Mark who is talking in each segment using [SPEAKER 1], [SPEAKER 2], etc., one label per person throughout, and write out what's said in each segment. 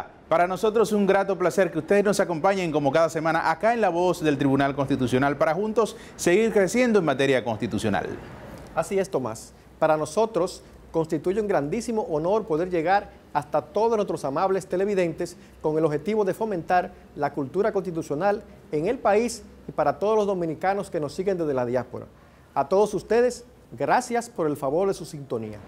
[SPEAKER 1] Hola, para nosotros es un grato placer que ustedes nos acompañen como cada semana acá en La Voz del Tribunal Constitucional para juntos seguir creciendo en materia constitucional.
[SPEAKER 2] Así es, Tomás. Para nosotros constituye un grandísimo honor poder llegar hasta todos nuestros amables televidentes con el objetivo de fomentar la cultura constitucional en el país y para todos los dominicanos que nos siguen desde la diáspora. A todos ustedes, gracias por el favor de su sintonía.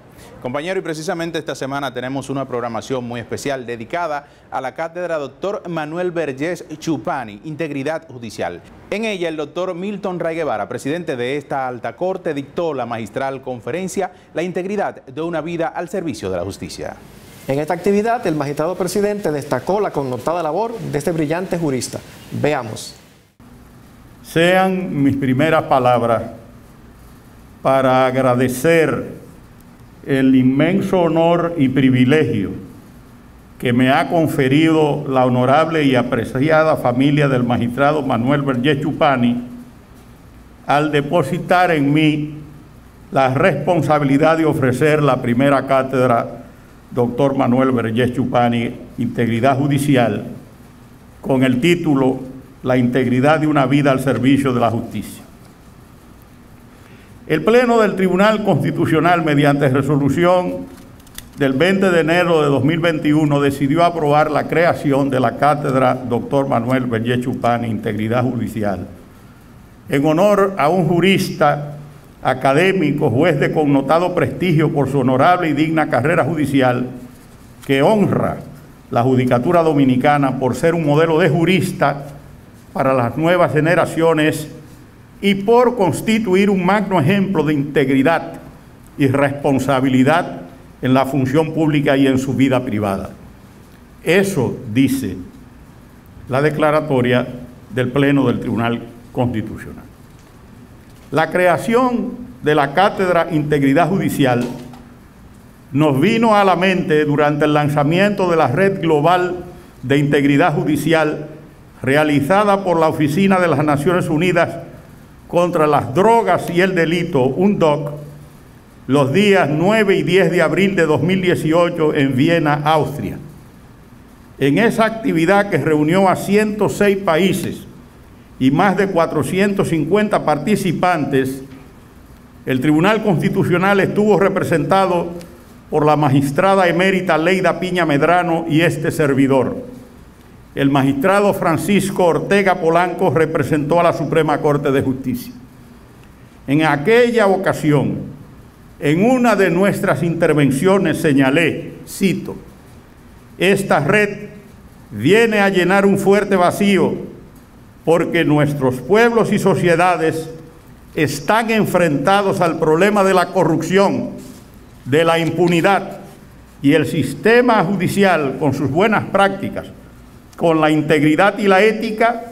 [SPEAKER 1] Compañero, y precisamente esta semana tenemos una programación muy especial dedicada a la cátedra Dr. Manuel Vergés Chupani, Integridad Judicial. En ella, el doctor Milton Ray Guevara, presidente de esta alta corte, dictó la magistral conferencia La integridad de una vida al servicio de la justicia.
[SPEAKER 2] En esta actividad, el magistrado presidente destacó la connotada labor de este brillante jurista. Veamos.
[SPEAKER 3] Sean mis primeras palabras para agradecer el inmenso honor y privilegio que me ha conferido la honorable y apreciada familia del magistrado Manuel Vergés Chupani al depositar en mí la responsabilidad de ofrecer la primera cátedra Dr. Manuel Vergés Chupani, Integridad Judicial, con el título La integridad de una vida al servicio de la justicia. El Pleno del Tribunal Constitucional, mediante resolución del 20 de enero de 2021, decidió aprobar la creación de la cátedra Dr. Manuel Vergés Chupani, Integridad Judicial, en honor a un jurista, académico, juez de connotado prestigio por su honorable y digna carrera judicial, que honra la judicatura dominicana por ser un modelo de jurista para las nuevas generaciones y por constituir un magno ejemplo de integridad y responsabilidad en la función pública y en su vida privada. Eso dice la declaratoria del Pleno del Tribunal Constitucional. La creación de la Cátedra Integridad Judicial nos vino a la mente durante el lanzamiento de la Red Global de Integridad Judicial realizada por la Oficina de las Naciones Unidas contra las Drogas y el Delito, UNODC, los días 9 y 10 de abril de 2018 en Viena, Austria. En esa actividad que reunió a 106 países y más de 450 participantes, el Tribunal Constitucional estuvo representado por la magistrada emérita Leida Piña Medrano y este servidor. El magistrado Francisco Ortega Polanco representó a la Suprema Corte de Justicia. En aquella ocasión, en una de nuestras intervenciones señalé, cito, esta red viene a llenar un fuerte vacío porque nuestros pueblos y sociedades están enfrentados al problema de la corrupción, de la impunidad, y el sistema judicial, con sus buenas prácticas, con la integridad y la ética,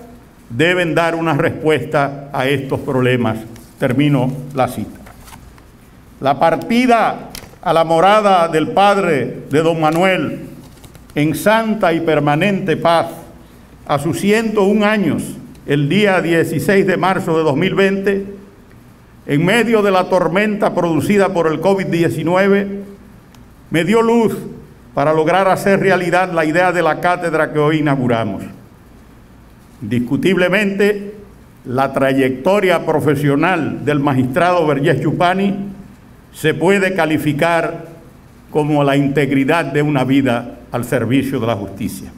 [SPEAKER 3] deben dar una respuesta a estos problemas. Termino la cita. La partida a la morada del padre de don Manuel en santa y permanente paz a sus 101 años, el día 16 de marzo de 2020, en medio de la tormenta producida por el COVID-19, me dio luz para lograr hacer realidad la idea de la cátedra que hoy inauguramos. Indiscutiblemente, la trayectoria profesional del magistrado Vergés Chupani se puede calificar como la integridad de una vida al servicio de la justicia.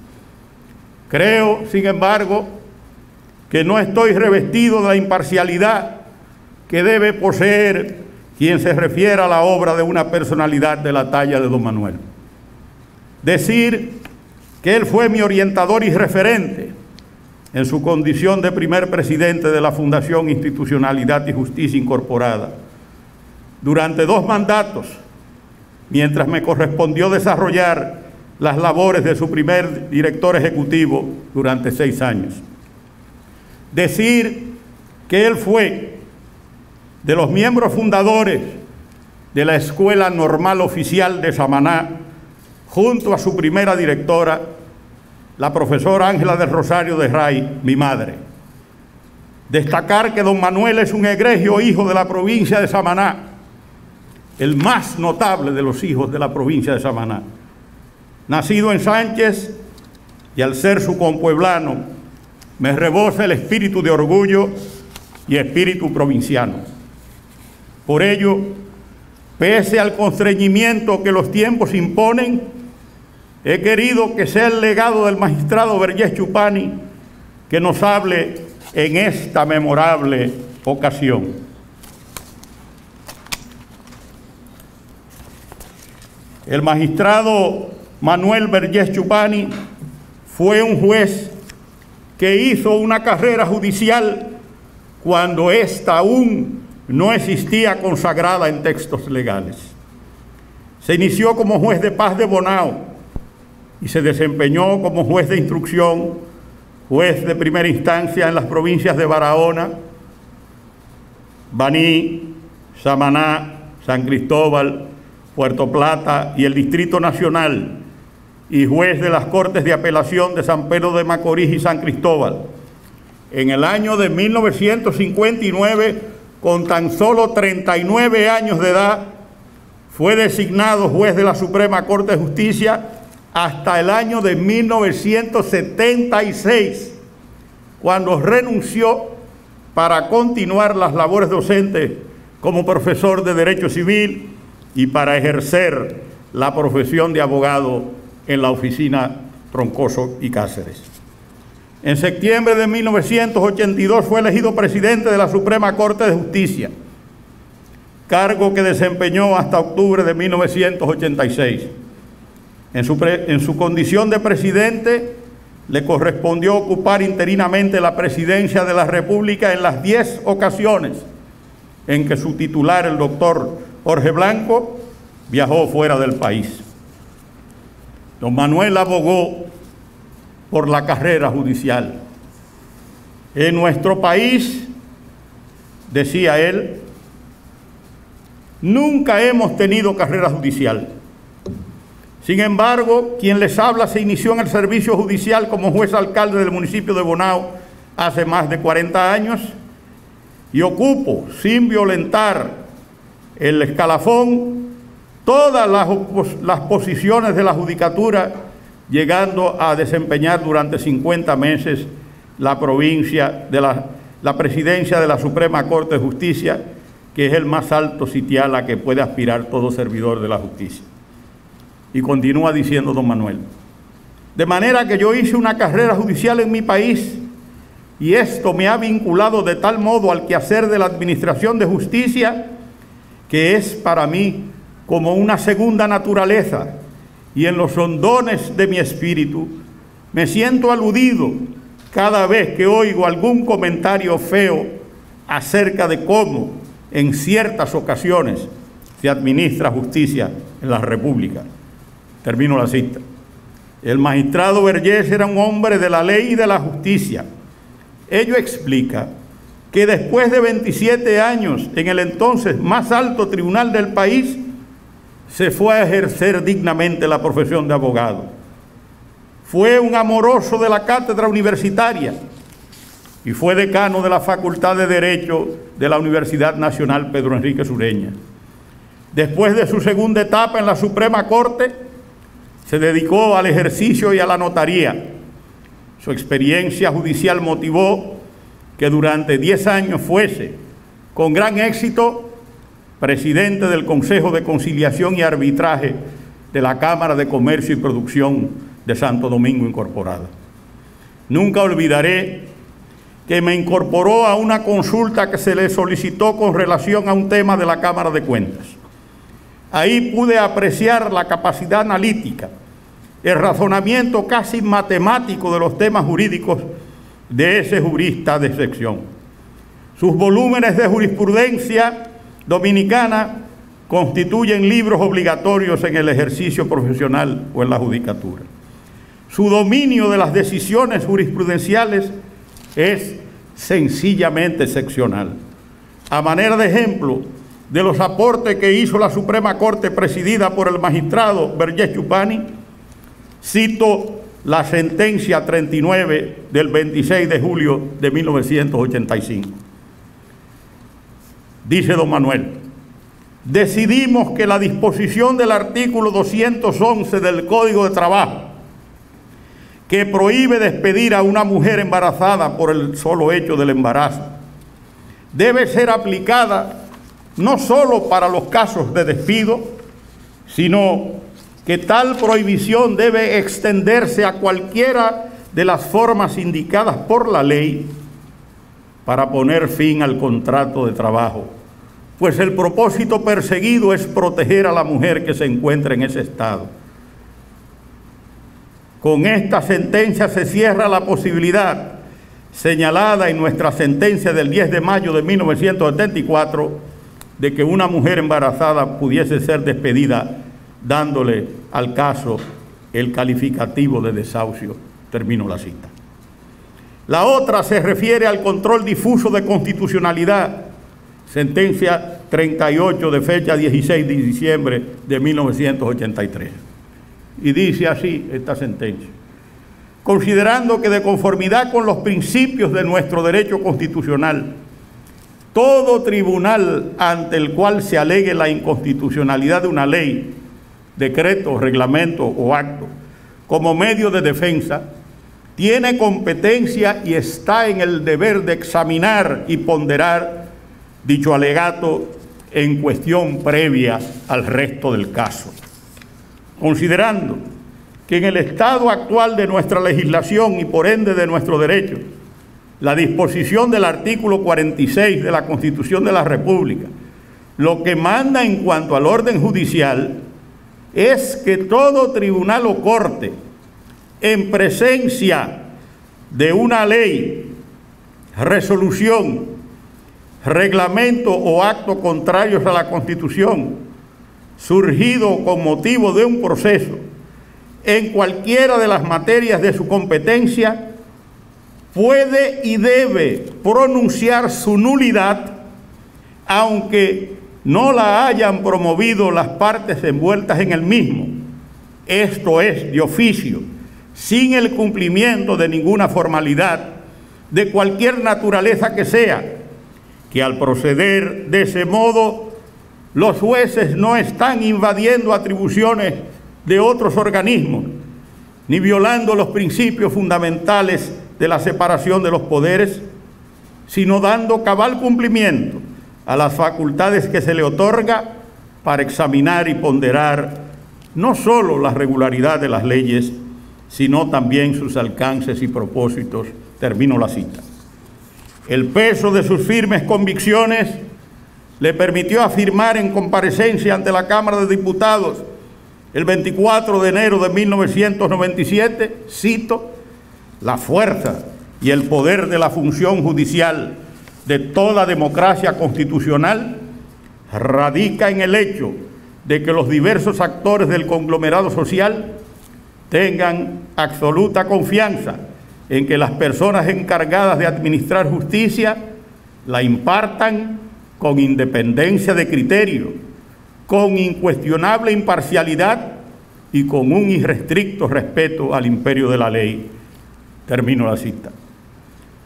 [SPEAKER 3] Creo, sin embargo, que no estoy revestido de la imparcialidad que debe poseer quien se refiera a la obra de una personalidad de la talla de don Manuel. Decir que él fue mi orientador y referente en su condición de primer presidente de la Fundación Institucionalidad y Justicia Incorporada durante 2 mandatos, mientras me correspondió desarrollar las labores de su primer director ejecutivo durante 6 años. Decir que él fue de los miembros fundadores de la Escuela Normal Oficial de Samaná, junto a su primera directora, la profesora Ángela del Rosario de Ray, mi madre. Destacar que don Manuel es un egregio hijo de la provincia de Samaná, el más notable de los hijos de la provincia de Samaná. Nacido en Sánchez y al ser su compueblano, me rebosa el espíritu de orgullo y espíritu provinciano. Por ello, pese al constreñimiento que los tiempos imponen, he querido que sea el legado del magistrado Vergés Chupani que nos hable en esta memorable ocasión. El magistrado Manuel Vergés Chupani fue un juez que hizo una carrera judicial cuando ésta aún no existía consagrada en textos legales. Se inició como juez de paz de Bonao y se desempeñó como juez de instrucción, juez de primera instancia en las provincias de Barahona, Baní, Samaná, San Cristóbal, Puerto Plata y el Distrito Nacional, y juez de las Cortes de Apelación de San Pedro de Macorís y San Cristóbal. En el año de 1959, con tan solo 39 años de edad, fue designado juez de la Suprema Corte de Justicia hasta el año de 1976, cuando renunció para continuar las labores docentes como profesor de Derecho Civil y para ejercer la profesión de abogado en la oficina Troncoso y Cáceres. En septiembre de 1982 fue elegido presidente de la Suprema Corte de Justicia, cargo que desempeñó hasta octubre de 1986. En su condición de presidente, le correspondió ocupar interinamente la presidencia de la República en las 10 ocasiones en que su titular, el doctor Jorge Blanco, viajó fuera del país. Don Manuel abogó por la carrera judicial. En nuestro país, decía él, nunca hemos tenido carrera judicial. Sin embargo, quien les habla se inició en el servicio judicial como juez alcalde del municipio de Bonao hace más de 40 años y ocupo, sin violentar el escalafón, todas las posiciones de la judicatura, llegando a desempeñar durante 50 meses la presidencia de la Suprema Corte de Justicia, que es el más alto sitial a que puede aspirar todo servidor de la justicia. Y continúa diciendo don Manuel: de manera que yo hice una carrera judicial en mi país y esto me ha vinculado de tal modo al quehacer de la administración de justicia que es para mí como una segunda naturaleza, y en los hondones de mi espíritu me siento aludido cada vez que oigo algún comentario feo acerca de cómo en ciertas ocasiones se administra justicia en la República. Termino la cita. El magistrado Vergés era un hombre de la ley y de la justicia. Ello explica que después de 27 años en el entonces más alto tribunal del país, se fue a ejercer dignamente la profesión de abogado. Fue un amoroso de la cátedra universitaria y fue decano de la Facultad de Derecho de la Universidad Nacional Pedro Enrique Sureña. Después de su segunda etapa en la Suprema Corte, se dedicó al ejercicio y a la notaría. Su experiencia judicial motivó que durante 10 años fuese, con gran éxito, presidente del Consejo de Conciliación y Arbitraje de la Cámara de Comercio y Producción de Santo Domingo Incorporada. Nunca olvidaré que me incorporó a una consulta que se le solicitó con relación a un tema de la Cámara de Cuentas. Ahí pude apreciar la capacidad analítica, el razonamiento casi matemático de los temas jurídicos de ese jurista de sección. Sus volúmenes de jurisprudencia dominicana constituyen libros obligatorios en el ejercicio profesional o en la judicatura. Su dominio de las decisiones jurisprudenciales es sencillamente excepcional. A manera de ejemplo de los aportes que hizo la Suprema Corte presidida por el magistrado Vergés Chupani, cito la sentencia 39 del 26 de julio de 1985. Dice don Manuel: decidimos que la disposición del artículo 211 del Código de Trabajo, que prohíbe despedir a una mujer embarazada por el solo hecho del embarazo, debe ser aplicada no solo para los casos de despido, sino que tal prohibición debe extenderse a cualquiera de las formas indicadas por la ley para poner fin al contrato de trabajo, pues el propósito perseguido es proteger a la mujer que se encuentra en ese estado. Con esta sentencia se cierra la posibilidad señalada en nuestra sentencia del 10 de mayo de 1974 de que una mujer embarazada pudiese ser despedida dándole al caso el calificativo de desahucio. Termino la cita. La otra se refiere al control difuso de constitucionalidad, sentencia 38 de fecha 16 de diciembre de 1983. Y dice así esta sentencia: considerando que de conformidad con los principios de nuestro derecho constitucional, todo tribunal ante el cual se alegue la inconstitucionalidad de una ley, decreto, reglamento o acto como medio de defensa, tiene competencia y está en el deber de examinar y ponderar dicho alegato en cuestión previa al resto del caso. Considerando que en el estado actual de nuestra legislación y por ende de nuestro derecho, la disposición del artículo 46 de la Constitución de la República, lo que manda en cuanto al orden judicial es que todo tribunal o corte, en presencia de una ley, resolución, reglamento o acto contrarios a la Constitución, surgido con motivo de un proceso en cualquiera de las materias de su competencia, puede y debe pronunciar su nulidad, aunque no la hayan promovido las partes envueltas en el mismo, esto es, de oficio, sin el cumplimiento de ninguna formalidad de cualquier naturaleza que sea, que al proceder de ese modo los jueces no están invadiendo atribuciones de otros organismos, ni violando los principios fundamentales de la separación de los poderes, sino dando cabal cumplimiento a las facultades que se le otorga para examinar y ponderar no solo la regularidad de las leyes, sino también sus alcances y propósitos. Termino la cita. El peso de sus firmes convicciones le permitió afirmar en comparecencia ante la Cámara de Diputados el 24 de enero de 1997, cito: la fuerza y el poder de la función judicial de toda democracia constitucional radica en el hecho de que los diversos actores del conglomerado social tengan absoluta confianza en que las personas encargadas de administrar justicia la impartan con independencia de criterio, con incuestionable imparcialidad y con un irrestricto respeto al imperio de la ley. Termino la cita.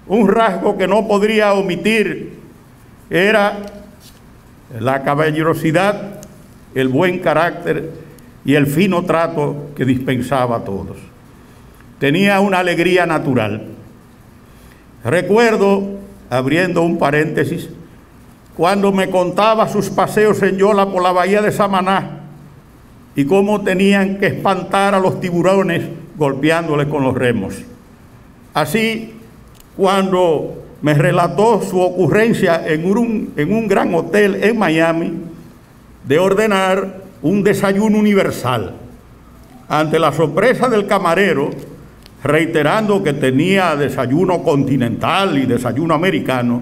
[SPEAKER 3] Un rasgo que no podría omitir era la caballerosidad, el buen carácter y el fino trato que dispensaba a todos. Tenía una alegría natural. Recuerdo, abriendo un paréntesis, cuando me contaba sus paseos en Yola por la bahía de Samaná y cómo tenían que espantar a los tiburones golpeándoles con los remos. Así, cuando me relató su ocurrencia en un gran hotel en Miami de ordenar un desayuno universal, ante la sorpresa del camarero, reiterando que tenía desayuno continental y desayuno americano,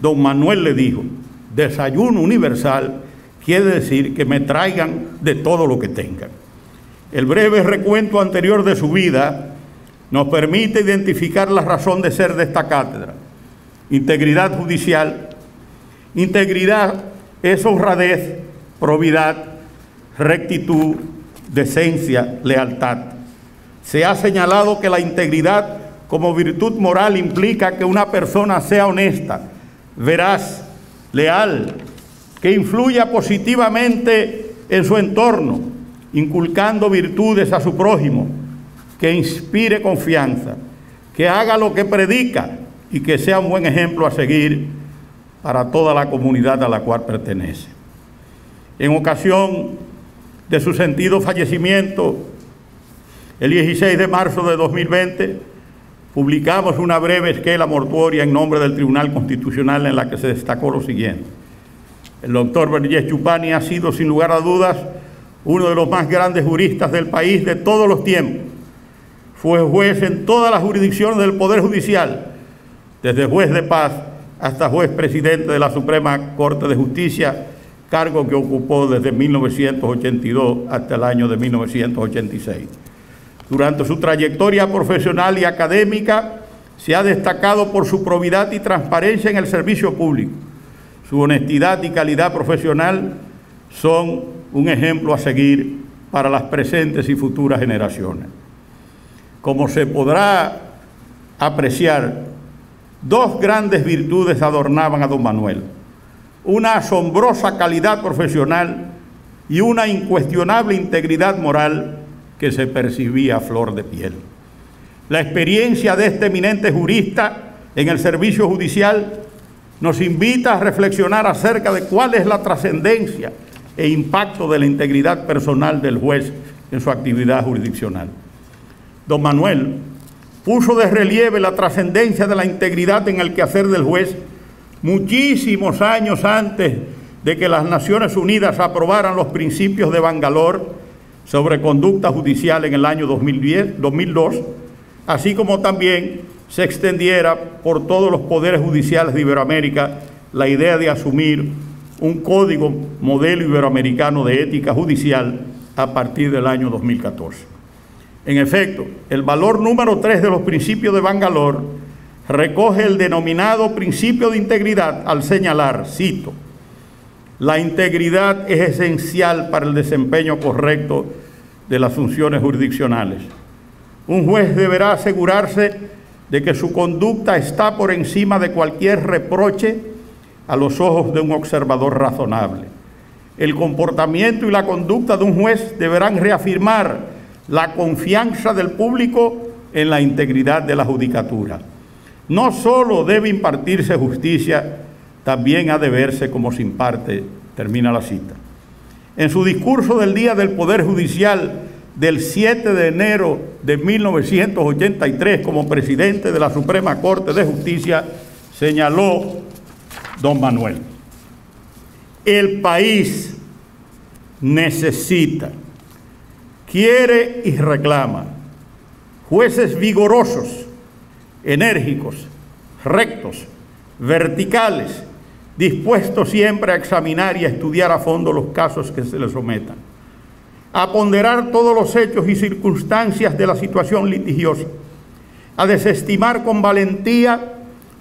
[SPEAKER 3] don Manuel le dijo: desayuno universal quiere decir que me traigan de todo lo que tengan. El breve recuento anterior de su vida nos permite identificar la razón de ser de esta cátedra. Integridad judicial. Integridad es honradez, probidad, rectitud, decencia, lealtad. Se ha señalado que la integridad como virtud moral implica que una persona sea honesta, veraz, leal, que influya positivamente en su entorno, inculcando virtudes a su prójimo, que inspire confianza, que haga lo que predica y que sea un buen ejemplo a seguir para toda la comunidad a la cual pertenece. En ocasión de su sentido fallecimiento, el 16 de marzo de 2020, publicamos una breve esquela mortuoria en nombre del Tribunal Constitucional en la que se destacó lo siguiente: el doctor Vergés Chupani ha sido, sin lugar a dudas, uno de los más grandes juristas del país de todos los tiempos. Fue juez en todas las jurisdicciones del Poder Judicial, desde juez de paz hasta juez presidente de la Suprema Corte de Justicia, cargo que ocupó desde 1982 hasta el año de 1986. Durante su trayectoria profesional y académica, se ha destacado por su probidad y transparencia en el servicio público. Su honestidad y calidad profesional son un ejemplo a seguir para las presentes y futuras generaciones. Como se podrá apreciar, dos grandes virtudes adornaban a don Manuel: una asombrosa calidad profesional y una incuestionable integridad moral que se percibía a flor de piel. La experiencia de este eminente jurista en el servicio judicial nos invita a reflexionar acerca de cuál es la trascendencia e impacto de la integridad personal del juez en su actividad jurisdiccional. Don Manuel puso de relieve la trascendencia de la integridad en el quehacer del juez muchísimos años antes de que las Naciones Unidas aprobaran los principios de Bangalore sobre conducta judicial en el año 2002, así como también se extendiera por todos los poderes judiciales de Iberoamérica la idea de asumir un código modelo iberoamericano de ética judicial a partir del año 2014. En efecto, el valor número 3 de los principios de Bangalore recoge el denominado principio de integridad al señalar, cito: la integridad es esencial para el desempeño correcto de las funciones jurisdiccionales. Un juez deberá asegurarse de que su conducta está por encima de cualquier reproche a los ojos de un observador razonable. El comportamiento y la conducta de un juez deberán reafirmar la confianza del público en la integridad de la judicatura. No solo debe impartirse justicia, también ha de verse como se imparte, termina la cita. En su discurso del Día del Poder Judicial del 7 de enero de 1983 como presidente de la Suprema Corte de Justicia, señaló don Manuel: el país necesita, quiere y reclama jueces vigorosos, enérgicos, rectos, verticales, dispuestos siempre a examinar y a estudiar a fondo los casos que se les sometan, a ponderar todos los hechos y circunstancias de la situación litigiosa, a desestimar con valentía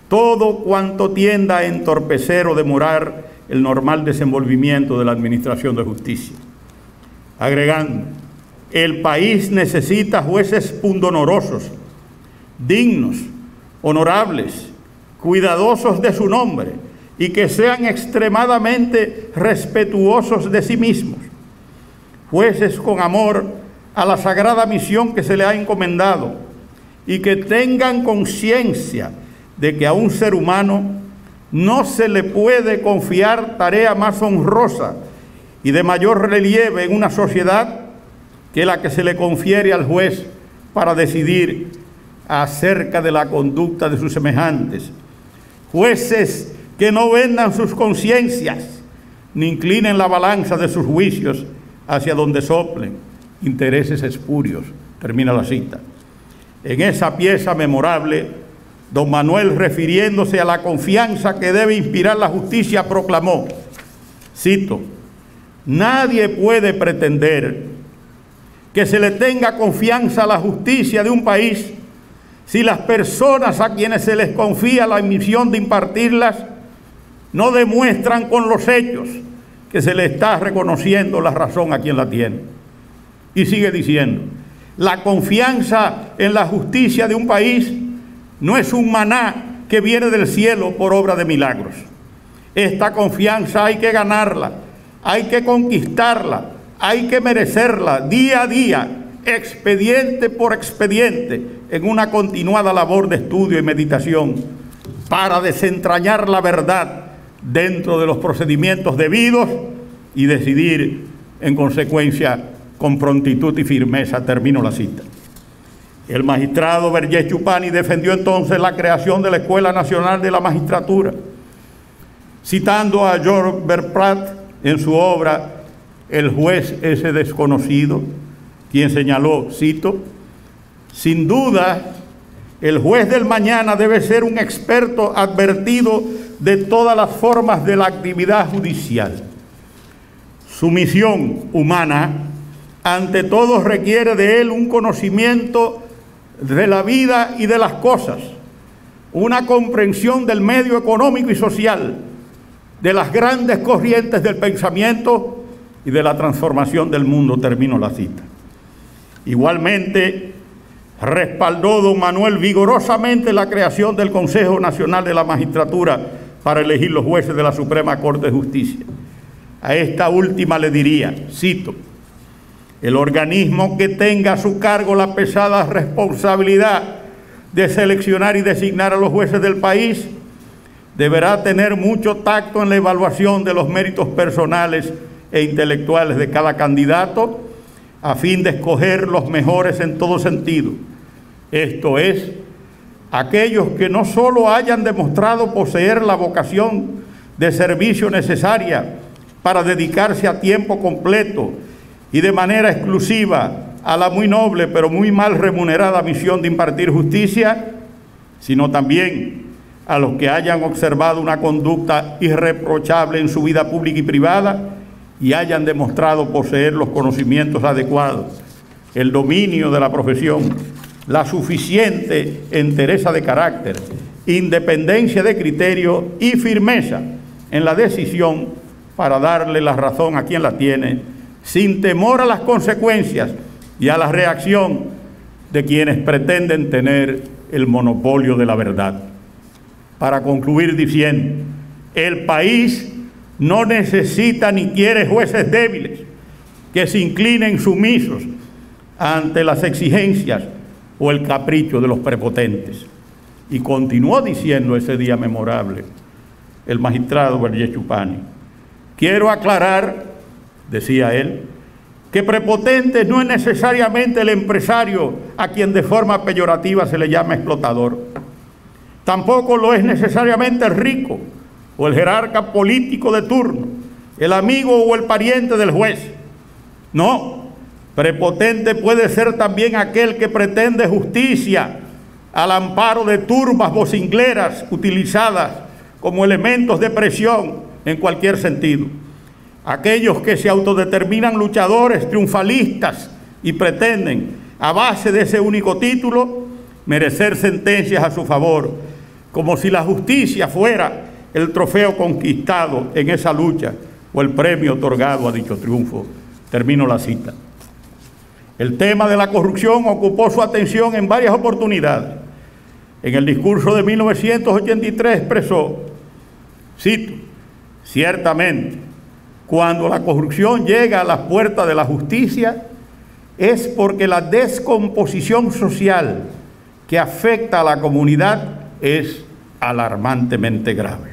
[SPEAKER 3] todo cuanto tienda a entorpecer o demorar el normal desenvolvimiento de la administración de justicia. Agregando: el país necesita jueces pundonorosos, dignos, honorables, cuidadosos de su nombre y que sean extremadamente respetuosos de sí mismos, jueces con amor a la sagrada misión que se le ha encomendado y que tengan conciencia de que a un ser humano no se le puede confiar tarea más honrosa y de mayor relieve en una sociedad que la que se le confiere al juez para decidir acerca de la conducta de sus semejantes. Jueces que no vendan sus conciencias, ni inclinen la balanza de sus juicios hacia donde soplen intereses espurios. Termina la cita. En esa pieza memorable, don Manuel, refiriéndose a la confianza que debe inspirar la justicia, proclamó, cito: nadie puede pretender que se le tenga confianza a la justicia de un país si las personas a quienes se les confía la misión de impartirlas no demuestran con los hechos que se le está reconociendo la razón a quien la tiene. Y sigue diciendo: la confianza en la justicia de un país no es un maná que viene del cielo por obra de milagros. Esta confianza hay que ganarla, hay que conquistarla, hay que merecerla día a día expediente por expediente, en una continuada labor de estudio y meditación para desentrañar la verdad dentro de los procedimientos debidos y decidir en consecuencia con prontitud y firmeza. Termino la cita. El magistrado Vergés Chupani defendió entonces la creación de la Escuela Nacional de la Magistratura, citando a George Berprat en su obra El juez ese desconocido, quien señaló, cito, sin duda, el juez del mañana debe ser un experto advertido de todas las formas de la actividad judicial. Su misión humana, ante todo, requiere de él un conocimiento de la vida y de las cosas, una comprensión del medio económico y social, de las grandes corrientes del pensamiento y de la transformación del mundo. Termino la cita. Igualmente, respaldó don Manuel vigorosamente la creación del Consejo Nacional de la Magistratura para elegir los jueces de la Suprema Corte de Justicia. A esta última le diría, cito, el organismo que tenga a su cargo la pesada responsabilidad de seleccionar y designar a los jueces del país deberá tener mucho tacto en la evaluación de los méritos personales e intelectuales de cada candidato a fin de escoger los mejores en todo sentido. Esto es, aquellos que no solo hayan demostrado poseer la vocación de servicio necesaria para dedicarse a tiempo completo y de manera exclusiva a la muy noble pero muy mal remunerada misión de impartir justicia, sino también a los que hayan observado una conducta irreprochable en su vida pública y privada y hayan demostrado poseer los conocimientos adecuados, el dominio de la profesión, la suficiente entereza de carácter, independencia de criterio y firmeza en la decisión para darle la razón a quien la tiene, sin temor a las consecuencias y a la reacción de quienes pretenden tener el monopolio de la verdad. Para concluir diciendo, el país no necesita ni quiere jueces débiles que se inclinen sumisos ante las exigencias o el capricho de los prepotentes. Y continuó diciendo ese día memorable el magistrado Vergés Chupani, quiero aclarar, decía él, que prepotente no es necesariamente el empresario a quien de forma peyorativa se le llama explotador. Tampoco lo es necesariamente el rico o el jerarca político de turno, el amigo o el pariente del juez. No, prepotente puede ser también aquel que pretende justicia al amparo de turbas vocingleras utilizadas como elementos de presión en cualquier sentido. Aquellos que se autodeterminan luchadores triunfalistas y pretenden, a base de ese único título, merecer sentencias a su favor, como si la justicia fuera el trofeo conquistado en esa lucha o el premio otorgado a dicho triunfo. Termino la cita. El tema de la corrupción ocupó su atención en varias oportunidades. En el discurso de 1983 expresó, cito, ciertamente, cuando la corrupción llega a las puertas de la justicia es porque la descomposición social que afecta a la comunidad es alarmantemente grave.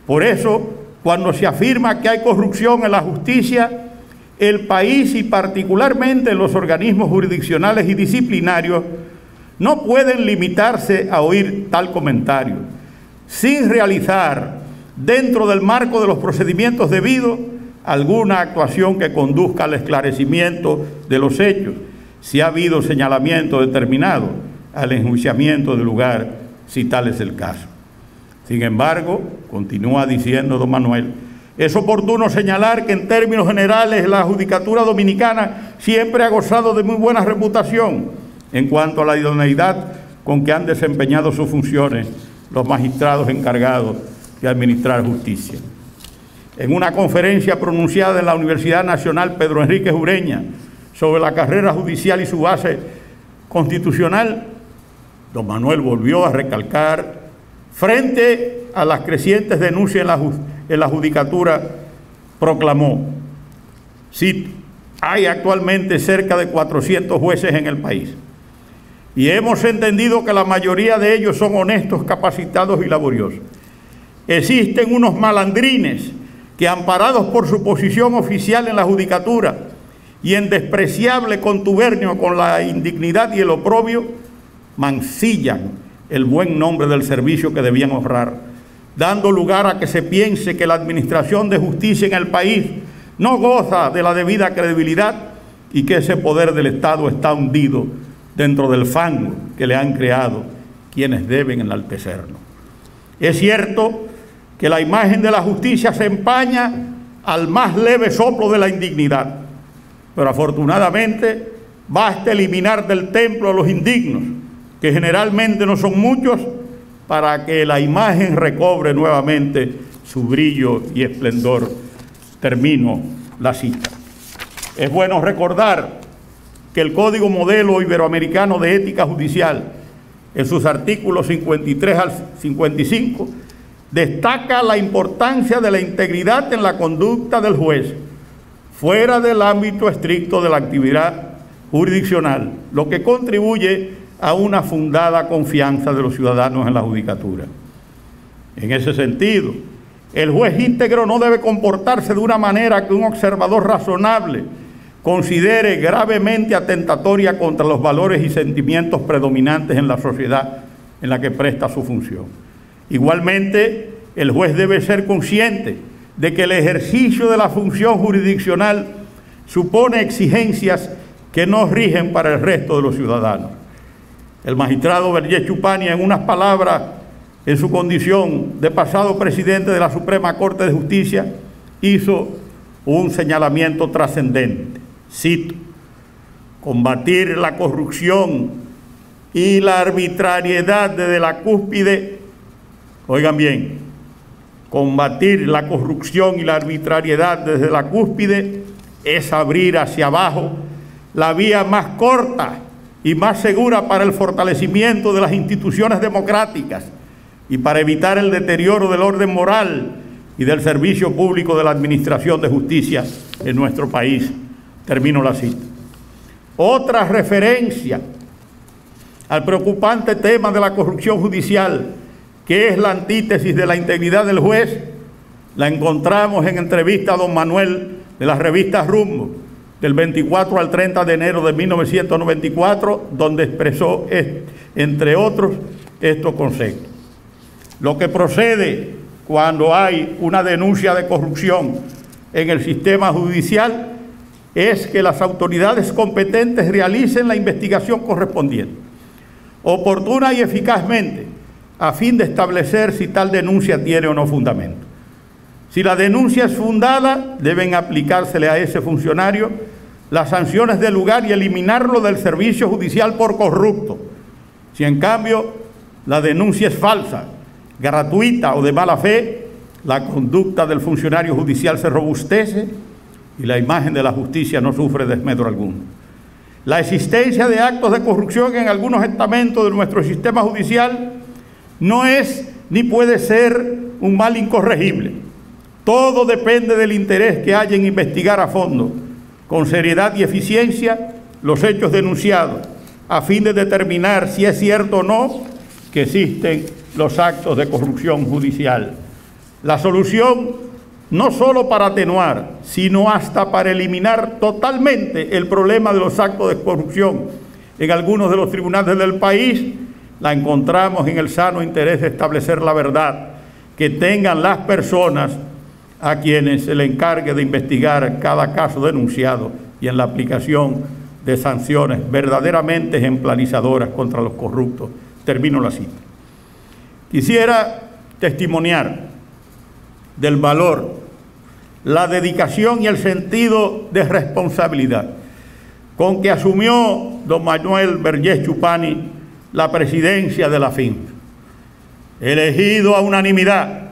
[SPEAKER 3] Por eso, cuando se afirma que hay corrupción en la justicia, el país y particularmente los organismos jurisdiccionales y disciplinarios no pueden limitarse a oír tal comentario, sin realizar, dentro del marco de los procedimientos debidos, alguna actuación que conduzca al esclarecimiento de los hechos, si ha habido señalamiento determinado, al enjuiciamiento del lugar, si tal es el caso. Sin embargo, continúa diciendo don Manuel, es oportuno señalar que en términos generales la judicatura dominicana siempre ha gozado de muy buena reputación en cuanto a la idoneidad con que han desempeñado sus funciones los magistrados encargados de administrar justicia. En una conferencia pronunciada en la Universidad Nacional Pedro Enríquez Ureña sobre la carrera judicial y su base constitucional, don Manuel volvió a recalcar, frente a las crecientes denuncias en la judicatura, proclamó, cito, Hay actualmente cerca de 400 jueces en el país y hemos entendido que la mayoría de ellos son honestos, capacitados y laboriosos. Existen unos malandrines que, amparados por su posición oficial en la judicatura y en despreciable contubernio con la indignidad y el oprobio, mancillan el buen nombre del servicio que debían honrar, dando lugar a que se piense que la administración de justicia en el país no goza de la debida credibilidad y que ese poder del Estado está hundido dentro del fango que le han creado quienes deben enaltecerlo. Es cierto que la imagen de la justicia se empaña al más leve soplo de la indignidad, pero afortunadamente basta eliminar del templo a los indignos, que generalmente no son muchos, para que la imagen recobre nuevamente su brillo y esplendor. Termino la cita. Es bueno recordar que el Código Modelo Iberoamericano de Ética Judicial, en sus artículos 53 al 55, destaca la importancia de la integridad en la conducta del juez, fuera del ámbito estricto de la actividad jurisdiccional, lo que contribuye a una fundada confianza de los ciudadanos en la judicatura. En ese sentido, el juez íntegro no debe comportarse de una manera que un observador razonable considere gravemente atentatoria contra los valores y sentimientos predominantes en la sociedad en la que presta su función. Igualmente, el juez debe ser consciente de que el ejercicio de la función jurisdiccional supone exigencias que no rigen para el resto de los ciudadanos. El magistrado Vergés Chupani, en unas palabras en su condición de pasado presidente de la Suprema Corte de Justicia, hizo un señalamiento trascendente. Cito: combatir la corrupción y la arbitrariedad desde la cúspide, oigan bien, combatir la corrupción y la arbitrariedad desde la cúspide es abrir hacia abajo la vía más corta y más segura para el fortalecimiento de las instituciones democráticas y para evitar el deterioro del orden moral y del servicio público de la administración de justicia en nuestro país. Termino la cita. Otra referencia al preocupante tema de la corrupción judicial, que es la antítesis de la integridad del juez, la encontramos en entrevista a don Manuel de la revista Rumbo, del 24 al 30 de enero de 1994, donde expresó, entre otros, estos conceptos. Lo que procede cuando hay una denuncia de corrupción en el sistema judicial es que las autoridades competentes realicen la investigación correspondiente, oportuna y eficazmente, a fin de establecer si tal denuncia tiene o no fundamento. Si la denuncia es fundada, deben aplicársele a ese funcionario las sanciones del lugar y eliminarlo del servicio judicial por corrupto. Si en cambio la denuncia es falsa, gratuita o de mala fe, la conducta del funcionario judicial se robustece y la imagen de la justicia no sufre desmedro alguno. La existencia de actos de corrupción en algunos estamentos de nuestro sistema judicial no es ni puede ser un mal incorregible. Todo depende del interés que haya en investigar a fondo, con seriedad y eficiencia, los hechos denunciados, a fin de determinar si es cierto o no que existen los actos de corrupción judicial. La solución, no solo para atenuar, sino hasta para eliminar totalmente el problema de los actos de corrupción en algunos de los tribunales del país, la encontramos en el sano interés de establecer la verdad que tengan las personas a quienes se le encargue de investigar cada caso denunciado y en la aplicación de sanciones verdaderamente ejemplarizadoras contra los corruptos. Termino la cita. Quisiera testimoniar del valor, la dedicación y el sentido de responsabilidad con que asumió don Manuel Vergés Chupani la presidencia de la FINF, elegido a unanimidad,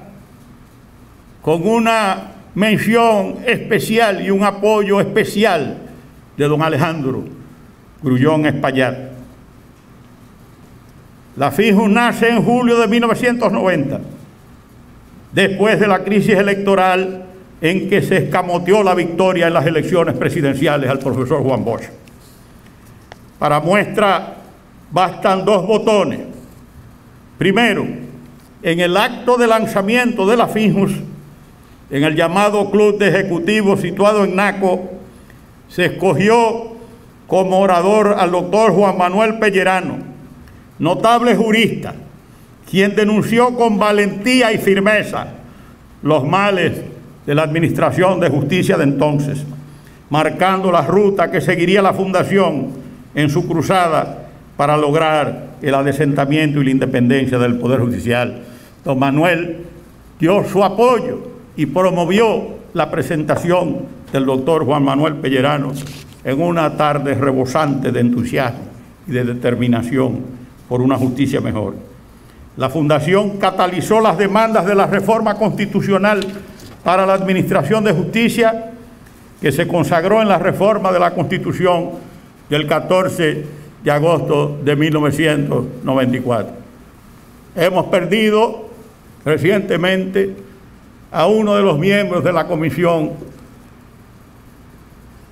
[SPEAKER 3] con una mención especial y un apoyo especial de don Alejandro Grullón Espaillat. La FINF nace en julio de 1990, después de la crisis electoral en que se escamoteó la victoria en las elecciones presidenciales al profesor Juan Bosch. Para muestra bastan 2 botones. Primero, en el acto de lanzamiento de la FIJUS, en el llamado Club de Ejecutivos situado en Naco, se escogió como orador al doctor Juan Manuel Pellerano, notable jurista, quien denunció con valentía y firmeza los males de la Administración de Justicia de entonces, marcando la ruta que seguiría la Fundación en su cruzada para lograr el adesentamiento y la independencia del Poder Judicial. Don Manuel dio su apoyo y promovió la presentación del doctor Juan Manuel Pellerano en una tarde rebosante de entusiasmo y de determinación por una justicia mejor. La Fundación catalizó las demandas de la reforma constitucional para la administración de justicia que se consagró en la reforma de la Constitución del 14 de agosto de 1994. Hemos perdido recientemente a uno de los miembros de la comisión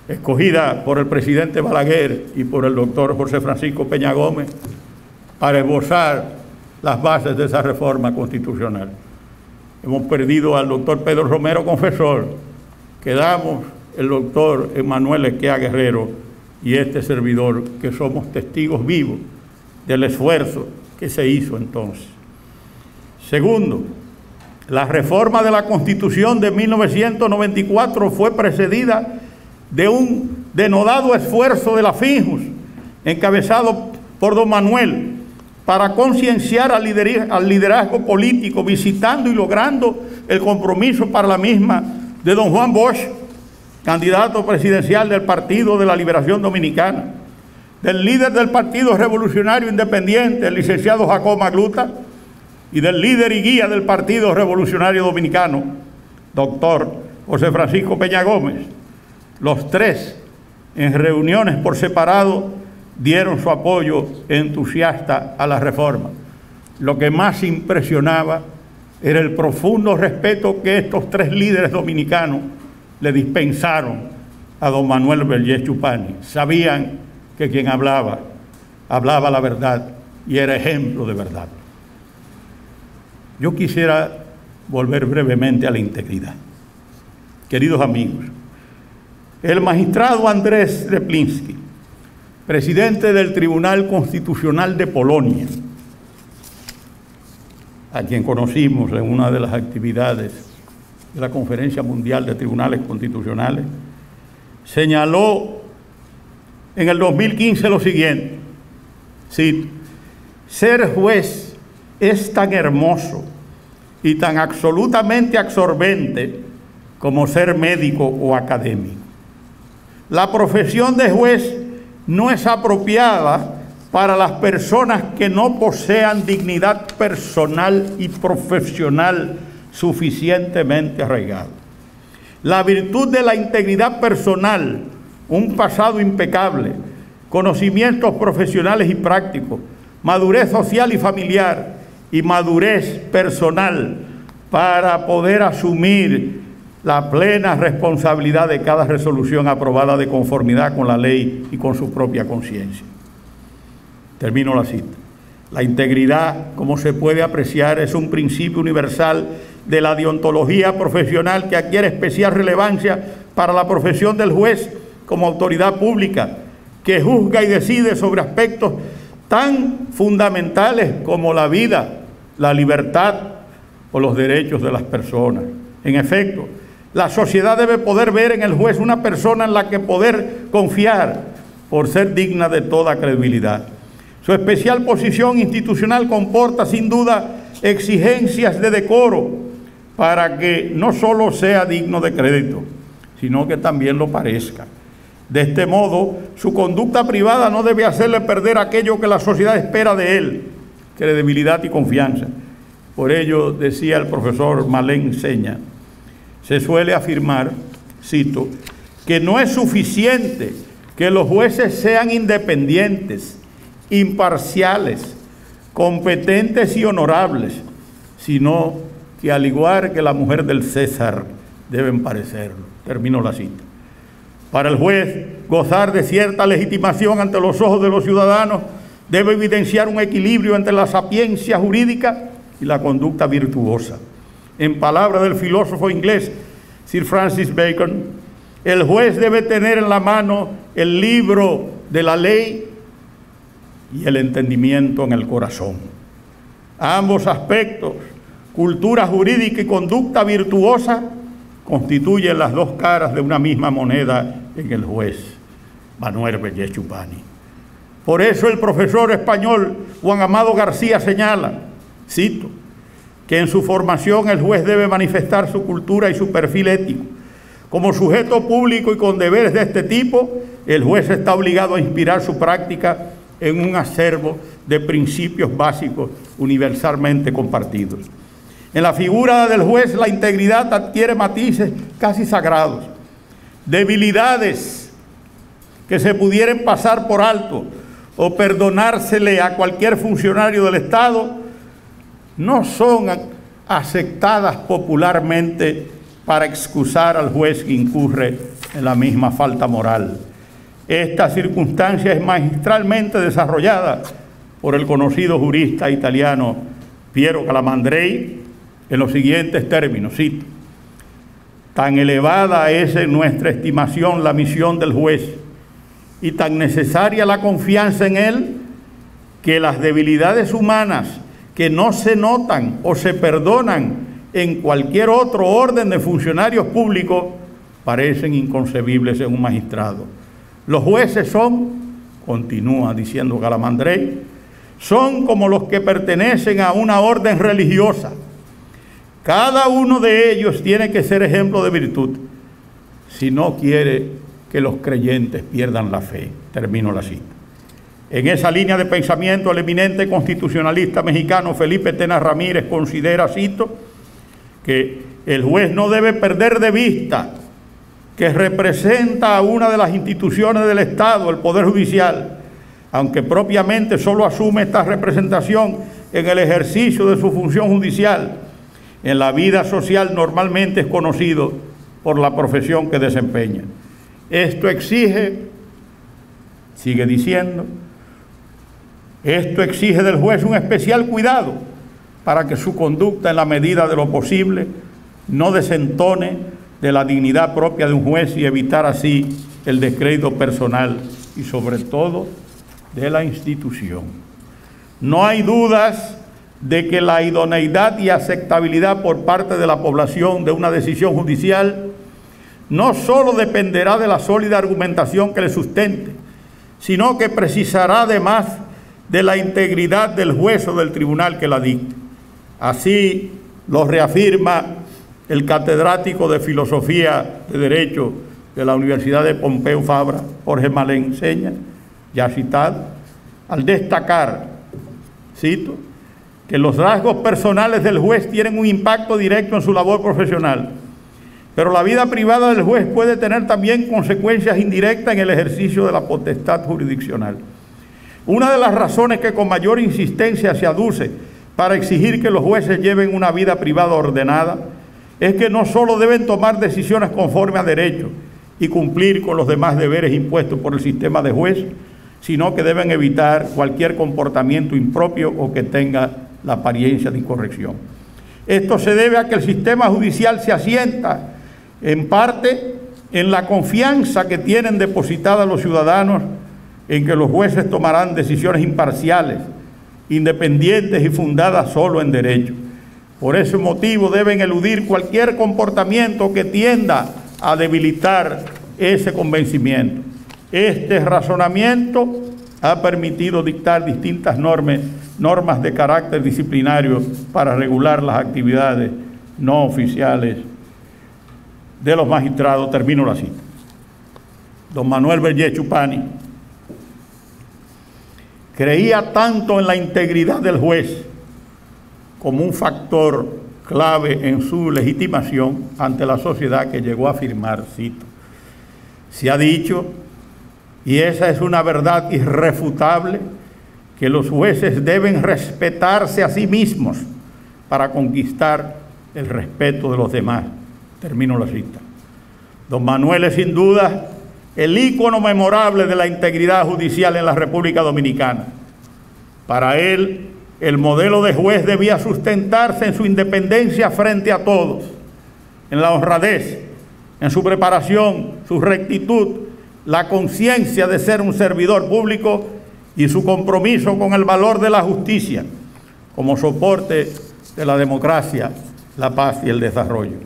[SPEAKER 3] escogida por el presidente Balaguer y por el doctor José Francisco Peña Gómez para esbozar las bases de esa reforma constitucional. Hemos perdido al doctor Pedro Romero Confesor, quedamos el doctor Emanuel Esquea Guerrero y este servidor, que somos testigos vivos del esfuerzo que se hizo entonces. Segundo, la reforma de la Constitución de 1994 fue precedida de un denodado esfuerzo de la FIJUS, encabezado por don Manuel, para concienciar al liderazgo político, visitando y logrando el compromiso para la misma de don Juan Bosch, candidato presidencial del Partido de la Liberación Dominicana, del líder del Partido Revolucionario Independiente, el licenciado Jacob Magluta, y del líder y guía del Partido Revolucionario Dominicano, doctor José Francisco Peña Gómez. Los tres, en reuniones por separado, dieron su apoyo entusiasta a la reforma. Lo que más impresionaba era el profundo respeto que estos tres líderes dominicanos le dispensaron a don Manuel Vergés Chupani. Sabían que quien hablaba la verdad y era ejemplo de verdad. Yo quisiera volver brevemente a la integridad. Queridos amigos, el magistrado Andrés Replinsky, presidente del Tribunal Constitucional de Polonia, a quien conocimos en una de las actividades de la Conferencia Mundial de Tribunales Constitucionales, señaló en el 2015 lo siguiente, cito: ser juez es tan hermoso y tan absolutamente absorbente como ser médico o académico. La profesión de juez no es apropiada para las personas que no posean dignidad personal y profesional suficientemente arraigada. La virtud de la integridad personal, un pasado impecable, conocimientos profesionales y prácticos, madurez social y familiar y madurez personal para poder asumir la plena responsabilidad de cada resolución aprobada de conformidad con la ley y con su propia conciencia. Termino la cita. La integridad, como se puede apreciar, es un principio universal de la deontología profesional que adquiere especial relevancia para la profesión del juez como autoridad pública, que juzga y decide sobre aspectos tan fundamentales como la vida, la libertad o los derechos de las personas. En efecto, la sociedad debe poder ver en el juez una persona en la que poder confiar por ser digna de toda credibilidad. Su especial posición institucional comporta sin duda exigencias de decoro para que no solo sea digno de crédito, sino que también lo parezca. De este modo, su conducta privada no debe hacerle perder aquello que la sociedad espera de él, credibilidad y confianza. Por ello, decía el profesor Malén Seña, se suele afirmar, cito, que no es suficiente que los jueces sean independientes, imparciales, competentes y honorables, sino que al igual que la mujer del César, deben parecerlo. Termino la cita. Para el juez, gozar de cierta legitimación ante los ojos de los ciudadanos debe evidenciar un equilibrio entre la sapiencia jurídica y la conducta virtuosa. En palabras del filósofo inglés Sir Francis Bacon, el juez debe tener en la mano el libro de la ley y el entendimiento en el corazón. Ambos aspectos, cultura jurídica y conducta virtuosa, constituyen las dos caras de una misma moneda en el juez Manuel Vergés Chupani. Por eso el profesor español Juan Amado García señala, cito, que en su formación el juez debe manifestar su cultura y su perfil ético. Como sujeto público y con deberes de este tipo, el juez está obligado a inspirar su práctica en un acervo de principios básicos universalmente compartidos. En la figura del juez, la integridad adquiere matices casi sagrados. Debilidades que se pudieran pasar por alto o perdonársele a cualquier funcionario del Estado no son aceptadas popularmente para excusar al juez que incurre en la misma falta moral. Esta circunstancia es magistralmente desarrollada por el conocido jurista italiano Piero Calamandrei en los siguientes términos, cito: tan elevada es en nuestra estimación la misión del juez y tan necesaria la confianza en él, que las debilidades humanas que no se notan o se perdonan en cualquier otro orden de funcionarios públicos parecen inconcebibles en un magistrado. Los jueces son, continúa diciendo Calamandrei, son como los que pertenecen a una orden religiosa. Cada uno de ellos tiene que ser ejemplo de virtud si no quiere que los creyentes pierdan la fe. Termino la cita. En esa línea de pensamiento, el eminente constitucionalista mexicano Felipe Tena Ramírez considera, cito, que el juez no debe perder de vista que representa a una de las instituciones del Estado, el Poder Judicial, aunque propiamente solo asume esta representación en el ejercicio de su función judicial. En la vida social normalmente es conocido por la profesión que desempeña. Esto exige, sigue diciendo, esto exige del juez un especial cuidado para que su conducta en la medida de lo posible no desentone de la dignidad propia de un juez y evitar así el descrédito personal y sobre todo de la institución. No hay dudas de que la idoneidad y aceptabilidad por parte de la población de una decisión judicial no solo dependerá de la sólida argumentación que le sustente, sino que precisará además de la integridad del juez o del tribunal que la dicte. Así lo reafirma el catedrático de Filosofía de Derecho de la Universidad de Pompeu Fabra, Jorge Malén Seña, ya citado, al destacar, cito, que los rasgos personales del juez tienen un impacto directo en su labor profesional, pero la vida privada del juez puede tener también consecuencias indirectas en el ejercicio de la potestad jurisdiccional. Una de las razones que con mayor insistencia se aduce para exigir que los jueces lleven una vida privada ordenada es que no solo deben tomar decisiones conforme a derecho y cumplir con los demás deberes impuestos por el sistema de juez, sino que deben evitar cualquier comportamiento impropio o que tenga la apariencia de incorrección. Esto se debe a que el sistema judicial se asienta en parte en la confianza que tienen depositada los ciudadanos en que los jueces tomarán decisiones imparciales, independientes y fundadas solo en derecho. Por ese motivo deben eludir cualquier comportamiento que tienda a debilitar ese convencimiento. Este razonamiento ha permitido dictar distintas normas de carácter disciplinario para regular las actividades no oficiales de los magistrados. Termino la cita. Don Manuel Vergés Chupani creía tanto en la integridad del juez como un factor clave en su legitimación ante la sociedad que llegó a afirmar, cito, se ha dicho, y esa es una verdad irrefutable, que los jueces deben respetarse a sí mismos para conquistar el respeto de los demás. Termino la cita. Don Manuel es sin duda el ícono memorable de la integridad judicial en la República Dominicana. Para él, el modelo de juez debía sustentarse en su independencia frente a todos, en la honradez, en su preparación, su rectitud, la conciencia de ser un servidor público y su compromiso con el valor de la justicia como soporte de la democracia, la paz y el desarrollo.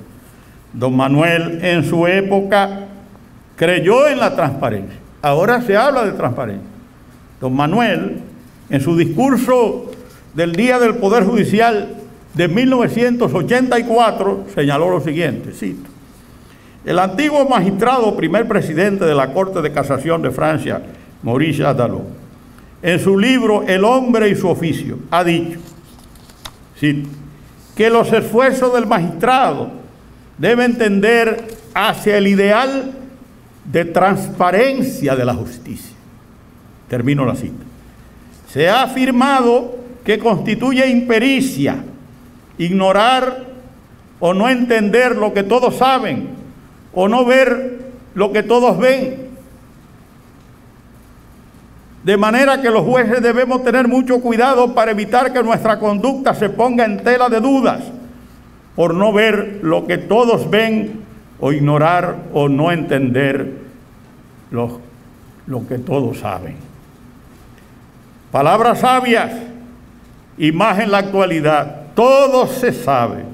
[SPEAKER 3] Don Manuel en su época creyó en la transparencia. Ahora se habla de transparencia. Don Manuel, en su discurso del Día del Poder Judicial de 1984, señaló lo siguiente, cito: el antiguo magistrado primer presidente de la Corte de Casación de Francia, Maurice Adalot, en su libro El hombre y su oficio, ha dicho, cito, que los esfuerzos del magistrado deben tender hacia el ideal de transparencia de la justicia. Termino la cita. Se ha afirmado que constituye impericia ignorar o no entender lo que todos saben o no ver lo que todos ven. De manera que los jueces debemos tener mucho cuidado para evitar que nuestra conducta se ponga en tela de dudas por no ver lo que todos ven o ignorar o no entender lo que todos saben. Palabras sabias y más en la actualidad. Todo se sabe,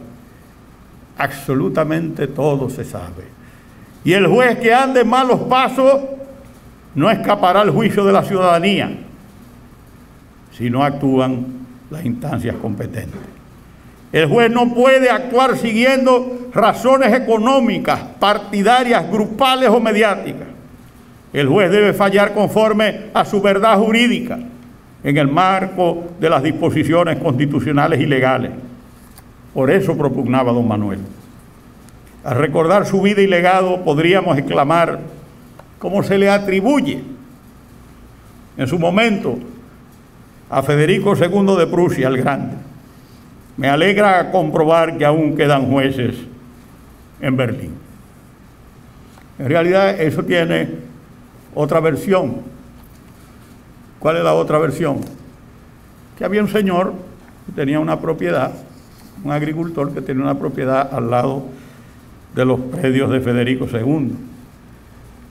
[SPEAKER 3] absolutamente todo se sabe. Y el juez que ande malos pasos no escapará al juicio de la ciudadanía si no actúan las instancias competentes. El juez no puede actuar siguiendo razones económicas, partidarias, grupales o mediáticas. El juez debe fallar conforme a su verdad jurídica, en el marco de las disposiciones constitucionales y legales. Por eso propugnaba don Manuel. Al recordar su vida y legado, podríamos exclamar, como se le atribuye en su momento a Federico II de Prusia, el Grande: me alegra comprobar que aún quedan jueces en Berlín. En realidad eso tiene otra versión. ¿Cuál es la otra versión? Que había un señor que tenía una propiedad, un agricultor que tenía una propiedad al lado de los predios de Federico II.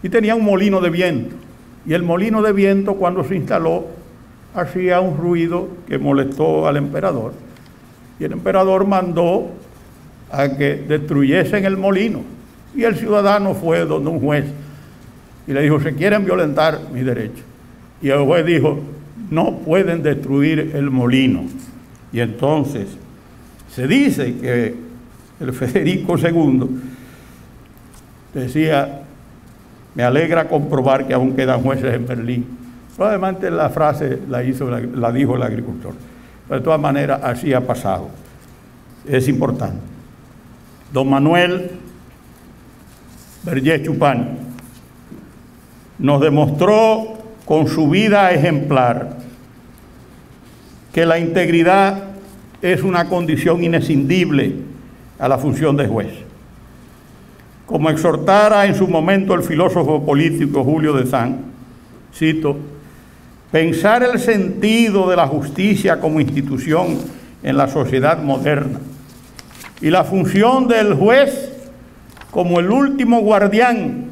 [SPEAKER 3] Y tenía un molino de viento. Y el molino de viento, cuando se instaló, hacía un ruido que molestó al emperador. Y el emperador mandó a que destruyesen el molino. Y el ciudadano fue donde un juez y le dijo, se quieren violentar mis derechos. Y el juez dijo, no pueden destruir el molino. Y entonces se dice que el Federico II decía, me alegra comprobar que aún quedan jueces en Berlín. Probablemente la frase la dijo el agricultor. Pero de todas maneras, así ha pasado. Es importante. Don Manuel Vergés Chupani nos demostró con su vida ejemplar que la integridad es una condición inescindible a la función de juez. Como exhortara en su momento el filósofo político Julio de Sant, cito, pensar el sentido de la justicia como institución en la sociedad moderna y la función del juez como el último guardián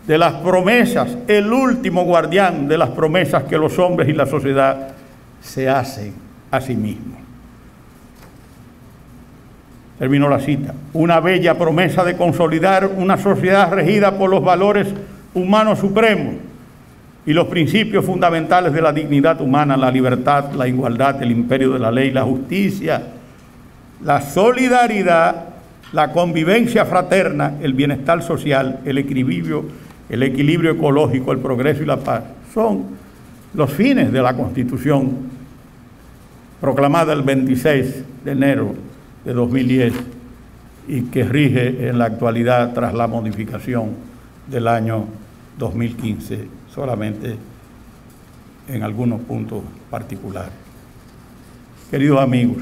[SPEAKER 3] de las promesas, el último guardián de las promesas que los hombres y la sociedad se hacen a sí mismos. Termino la cita. Una bella promesa de consolidar una sociedad regida por los valores humanos supremos y los principios fundamentales de la dignidad humana, la libertad, la igualdad, el imperio de la ley, la justicia, la solidaridad, la convivencia fraterna, el bienestar social, el equilibrio ecológico, el progreso y la paz. Son los fines de la Constitución proclamada el 26 de enero de 2010 y que rige en la actualidad tras la modificación del año 2015, solamente en algunos puntos particulares. Queridos amigos,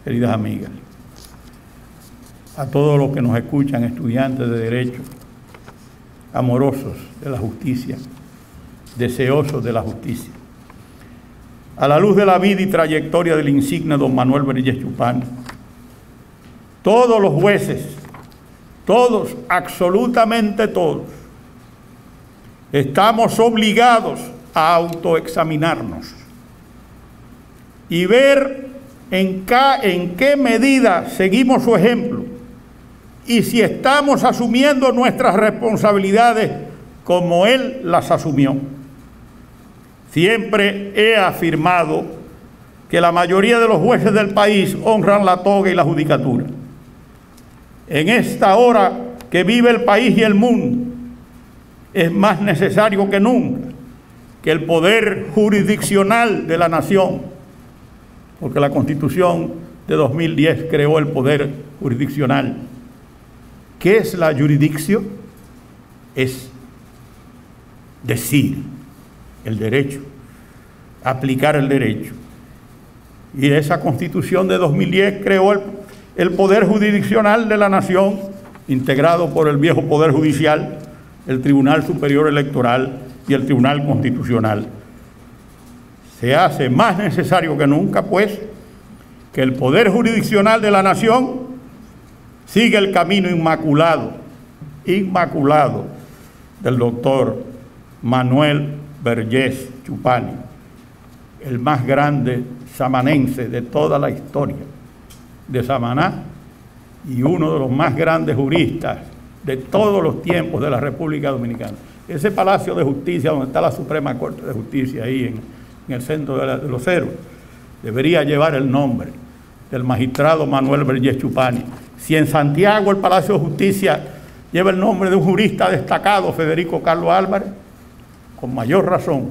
[SPEAKER 3] queridas amigas, a todos los que nos escuchan, estudiantes de Derecho, amorosos de la justicia, deseosos de la justicia. A la luz de la vida y trayectoria del insigne don Manuel Vergés Chupani, todos los jueces, todos, absolutamente todos, estamos obligados a autoexaminarnos y ver en qué medida seguimos su ejemplo y si estamos asumiendo nuestras responsabilidades como él las asumió. Siempre he afirmado que la mayoría de los jueces del país honran la toga y la judicatura. En esta hora que vive el país y el mundo, es más necesario que nunca que el poder jurisdiccional de la nación, porque la Constitución de 2010 creó el poder jurisdiccional. ¿Qué es la jurisdicción? Es decir el derecho, aplicar el derecho. Y esa Constitución de 2010 creó el poder jurisdiccional de la nación, integrado por el viejo Poder Judicial, el Tribunal Superior Electoral y el Tribunal Constitucional. Se hace más necesario que nunca, pues, que el poder jurisdiccional de la nación siga el camino inmaculado del doctor Manuel Vergés Chupani, el más grande samanense de toda la historia de Samaná y uno de los más grandes juristas de todos los tiempos de la República Dominicana. Ese Palacio de Justicia, donde está la Suprema Corte de Justicia, ahí en el centro de los Héroes, debería llevar el nombre del magistrado Manuel Vergés Chupani. Si en Santiago el Palacio de Justicia lleva el nombre de un jurista destacado, Federico Carlos Álvarez, con mayor razón,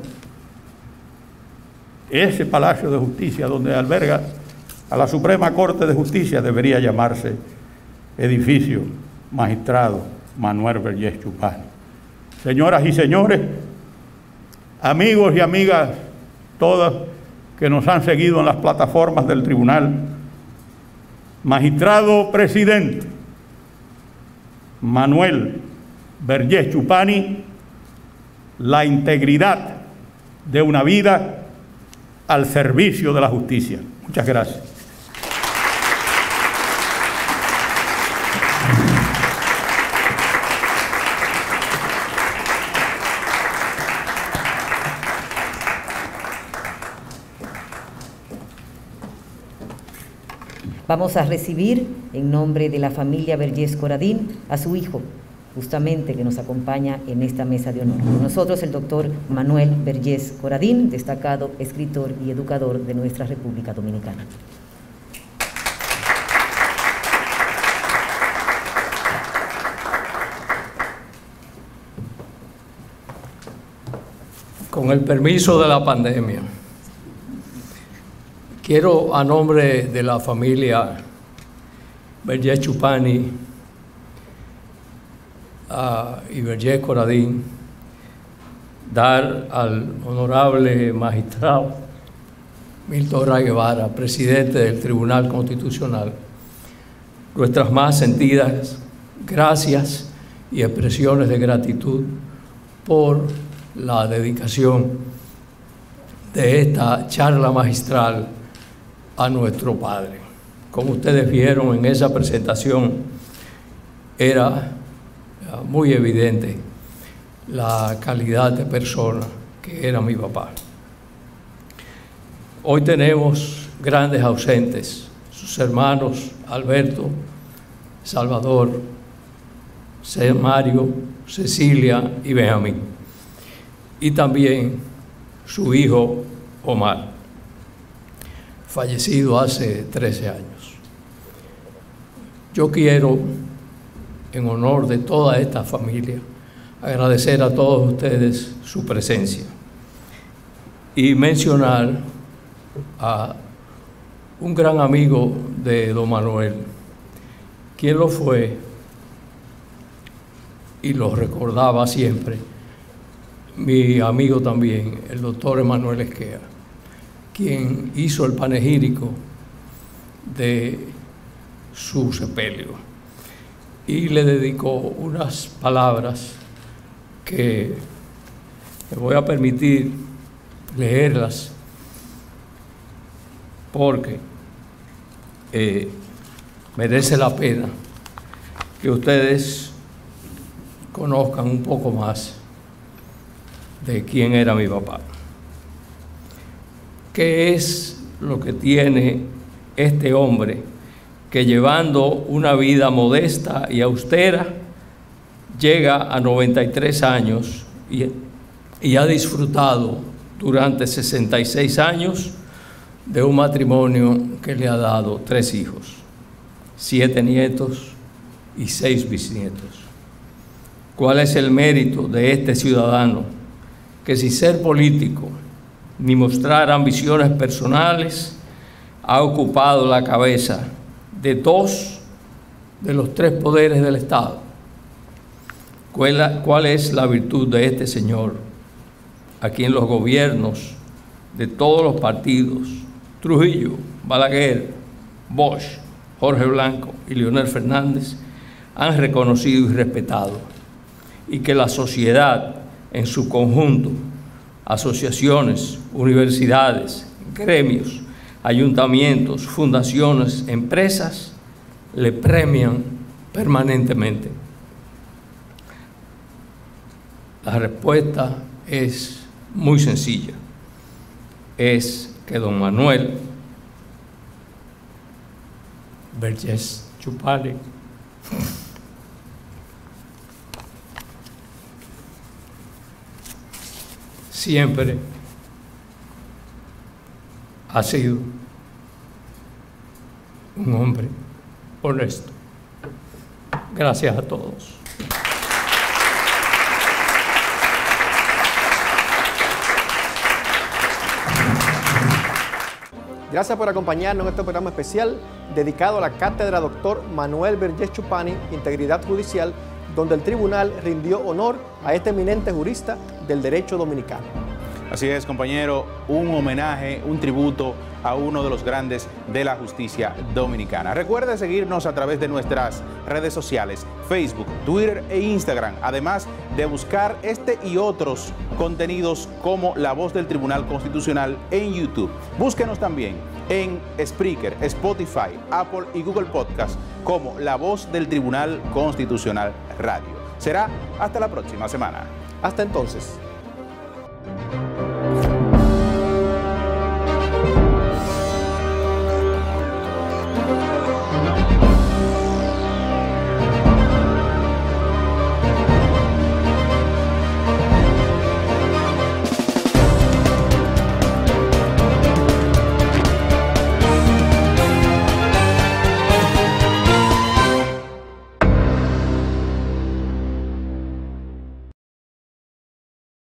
[SPEAKER 3] ese Palacio de Justicia donde alberga a la Suprema Corte de Justicia debería llamarse Edificio Magistrado Manuel Vergés Chupani. Señoras y señores, amigos y amigas, todas que nos han seguido en las plataformas del tribunal, magistrado presidente Manuel Vergés Chupani, la integridad de una vida al servicio de la justicia. Muchas gracias.
[SPEAKER 4] Vamos a recibir en nombre de la familia Vergés Coradín a su hijo, justamente que nos acompaña en esta mesa de honor. Con nosotros el doctor Manuel Vergés Coradín, destacado escritor y educador de nuestra República Dominicana.
[SPEAKER 5] Con el permiso de la pandemia, quiero, a nombre de la familia Vergés Chupani y Vergés Coradín, dar al honorable magistrado Milton Ray Guevara, presidente del Tribunal Constitucional, nuestras más sentidas gracias y expresiones de gratitud por la dedicación de esta charla magistral a nuestro Padre. Como ustedes vieron en esa presentación, era muy evidente la calidad de persona que era mi papá. Hoy tenemos grandes ausentes, sus hermanos Alberto, Salvador, Mario, Cecilia y Benjamín, y también su hijo Omar, fallecido hace 13 años. Yo quiero, en honor de toda esta familia, agradecer a todos ustedes su presencia y mencionar a un gran amigo de don Manuel, quien lo fue y lo recordaba siempre, mi amigo también, el doctor Emanuel Esquea, quien hizo el panegírico de su sepelio. y le dedico unas palabras que me voy a permitir leerlas porque merece la pena que ustedes conozcan un poco más de quién era mi papá. ¿Qué es lo que tiene este hombre que, llevando una vida modesta y austera, llega a 93 años y ha disfrutado durante 66 años de un matrimonio que le ha dado 3 hijos, 7 nietos y 6 bisnietos? ¿Cuál es el mérito de este ciudadano que, sin ser político ni mostrar ambiciones personales, ha ocupado la cabeza de 2 de los 3 poderes del Estado? ¿Cuál es la virtud de este señor, a quien los gobiernos de todos los partidos, Trujillo, Balaguer, Bosch, Jorge Blanco y Leonel Fernández, han reconocido y respetado, y que la sociedad en su conjunto, asociaciones, universidades, gremios, ayuntamientos, fundaciones, empresas, le premian permanentemente? La respuesta es muy sencilla. Es que don Manuel Vergés Chupani siempre ha sido un hombre honesto. Gracias a todos.
[SPEAKER 2] Gracias por acompañarnos en este programa especial dedicado a la Cátedra Dr. Manuel Vergés Chupani, Integridad Judicial, donde el tribunal rindió honor a este eminente jurista del derecho dominicano.
[SPEAKER 1] Así es, compañero, un homenaje, un tributo a uno de los grandes de la justicia dominicana. Recuerde seguirnos a través de nuestras redes sociales, Facebook, Twitter e Instagram, además de buscar este y otros contenidos como La Voz del Tribunal Constitucional en YouTube. Búsquenos también en Spreaker, Spotify, Apple y Google Podcast como La Voz del Tribunal Constitucional Radio. Será hasta la próxima semana.
[SPEAKER 2] Hasta entonces.